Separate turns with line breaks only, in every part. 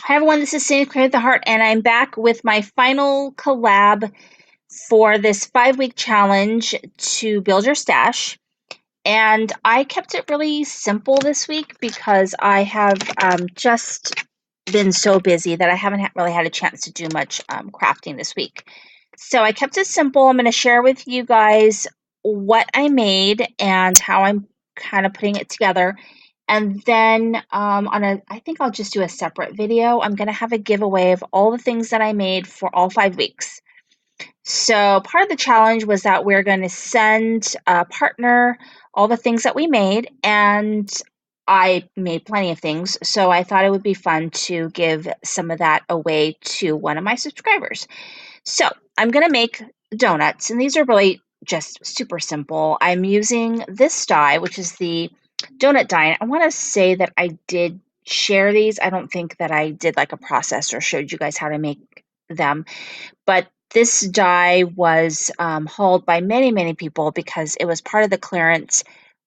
Hi everyone, this is Sandee Create the Heart, and I'm back with my final collab for this 5-week challenge to build your stash. And I kept it really simple this week because I have just been so busy that I haven't really had a chance to do much crafting this week. So I kept it simple. I'm going to share with you guys what I made and how I'm kind of putting it together. And then I think I'll just do a separate video. I'm going to have a giveaway of all the things that I made for all 5 weeks. So part of the challenge was that we're going to send a partner all the things that we made, and I made plenty of things. So I thought it would be fun to give some of that away to one of my subscribers. So I'm going to make donuts, and these are really just super simple. I'm using this die, which is the donut die. I want to say that I did share these. I don't think that I did like a process or showed you guys how to make them, but this die was hauled by many people because it was part of the clearance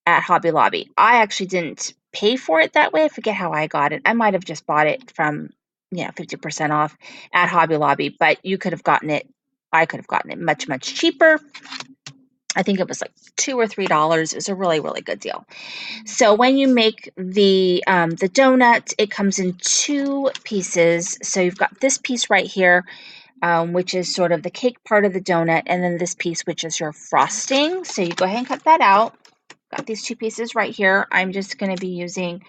at Hobby Lobby. I actually didn't pay for it that way. I forget how I got it. I might have just bought it from 50% off at Hobby Lobby, but you could have gotten it. I could have gotten it much cheaper. I think it was like $2 or $3. It was a really good deal. So when you make the donut, it comes in 2 pieces. So you've got this piece right here, which is sort of the cake part of the donut, and then this piece, which is your frosting. So you go ahead and cut that out. Got these 2 pieces right here. I'm just going to be using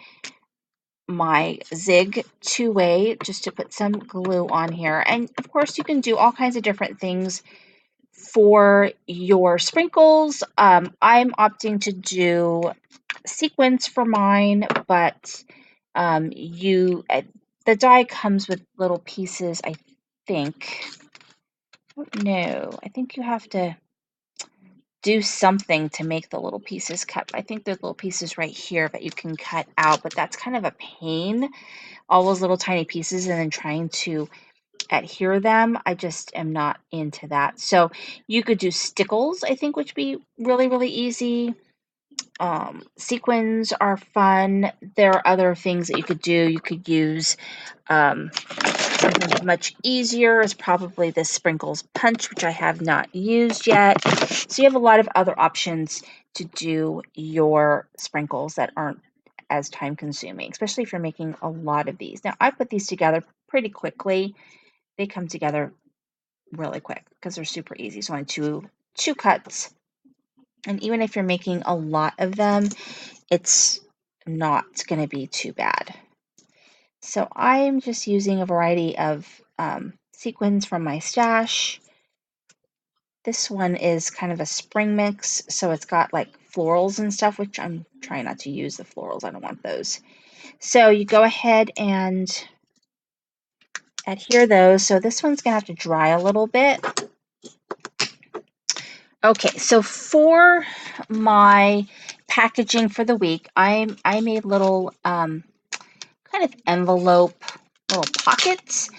my Zig 2-way just to put some glue on here. And of course, you can do all kinds of different things for your sprinkles. I'm opting to do sequins for mine, but the die comes with little pieces, I think. No, I think you have to do something to make the little pieces cut. I think there's little pieces right here that you can cut out, but that's kind of a pain, all those little tiny pieces, and then trying to adhere them. I just am not into that. So you could do stickles, I think, which would be really easy. Sequins are fun. There are other things that you could do. You could use something much easier is probably the sprinkles punch, which I have not used yet. So you have a lot of other options to do your sprinkles that aren't as time consuming, especially if you're making a lot of these. Now I put these together pretty quickly. They come together really quick because they're super easy. So only two cuts. And even if you're making a lot of them, it's not going to be too bad. So I'm just using a variety of sequins from my stash. This one is kind of a spring mix, so it's got like florals and stuff, which I'm trying not to use the florals. I don't want those. So you go ahead and adhere those. So this one's going to have to dry a little bit. Okay, so for my packaging for the week, I made little kind of envelope little pockets,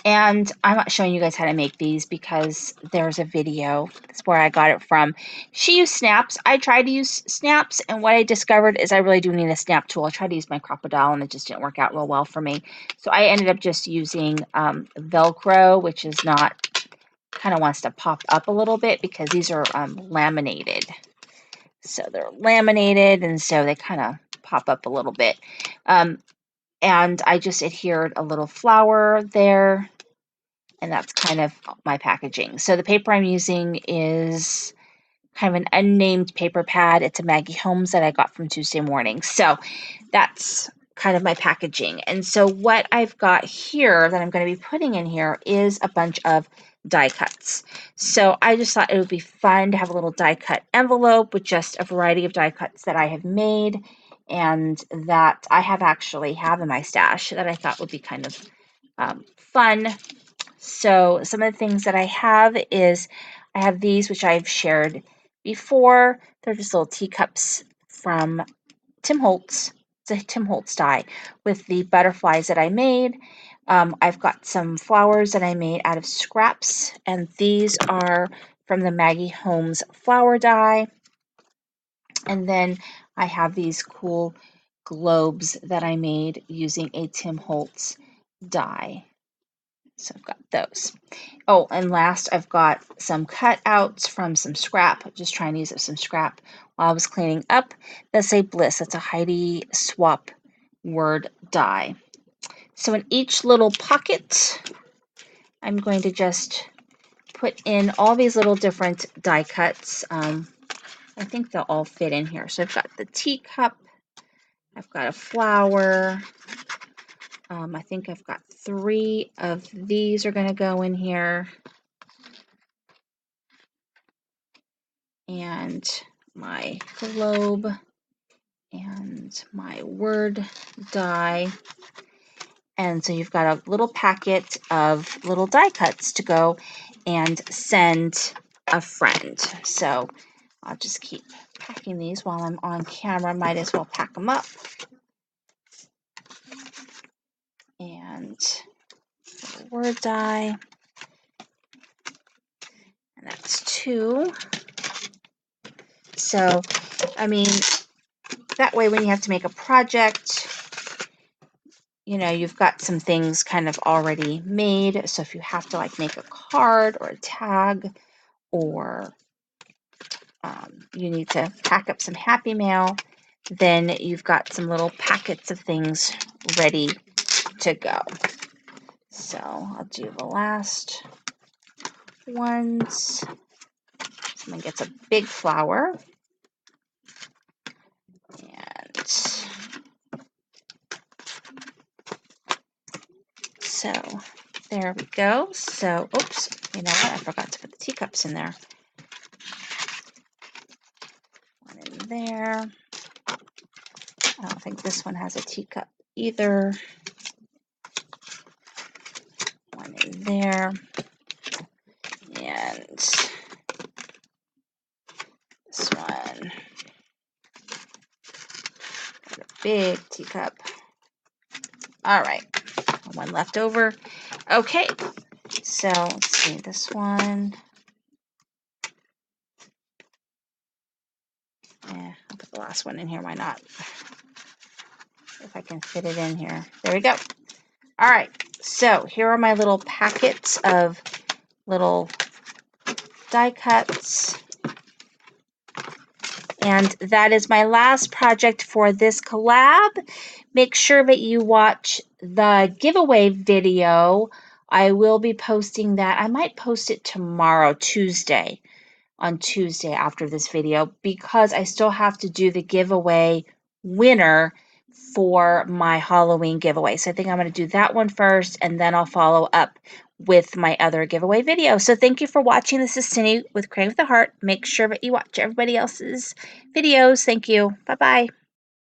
and I'm not showing you guys how to make these because there's a video. That's where I got it from. She used snaps. I tried to use snaps, and what I discovered is I really do need a snap tool. I tried to use my Crocodile, and it just didn't work out real well for me. So I ended up just using Velcro, which is not, kind of wants to pop up a little bit because these are laminated. So they're laminated, and so they kind of pop up a little bit. And I just adhered a little flower there, and that's kind of my packaging. So the paper I'm using is kind of an unnamed paper pad. It's a Maggie Holmes that I got from Tuesday Morning. So that's kind of my packaging. And so what I've got here that I'm going to be putting in here is a bunch of die cuts. So I just thought it would be fun to have a little die cut envelope with just a variety of die cuts that I have made and that I actually have in my stash that I thought would be kind of fun. So some of the things that I have is I have these, which I've shared before. They're just little teacups from Tim Holtz. It's a Tim Holtz die with the butterflies that I made. I've got some flowers that I made out of scraps, and these are from the Maggie Holmes flower die. And then I have these cool globes that I made using a Tim Holtz die. So I've got those. Oh, and last I've got some cutouts from some scrap. Just trying to use up some scrap while I was cleaning up. That's a Bliss. That's a Heidi Swap word die. So in each little pocket, I'm going to just put in all these little different die cuts. I think they'll all fit in here. So I've got the teacup. I've got a flower. I think I've got 3 of these are going to go in here. And my globe and my word die. And so you've got a little packet of little die cuts to go and send a friend. So I'll just keep packing these while I'm on camera. Might as well pack them up. And word die. And that's 2. So, I mean, that way when you have to make a project, you know, you've got some things kind of already made. So if you have to like make a card or a tag, or you need to pack up some Happy Mail, then you've got some little packets of things ready to go. So I'll do the last ones. Someone gets a big flower. And so there we go. So, oops, you know what? I forgot to put the teacups in there. One in there. I don't think this one has a teacup either. One in there. And this one. Got a big teacup. All right. One left over. Okay. So let's see this one. Yeah, I'll put the last one in here. Why not? If I can fit it in here. There we go. All right. So here are my little packets of little die cuts. And that is my last project for this collab. Make sure that you watch the giveaway video. I will be posting that. I might post it tomorrow, Tuesday, on Tuesday after this video, because I still have to do the giveaway winner for my Halloween giveaway. So I think I'm going to do that one first, and then I'll follow up with my other giveaway video. So thank you for watching. This is Sandee with Creating with a Heart. Make sure that you watch everybody else's videos. Thank you. Bye-bye.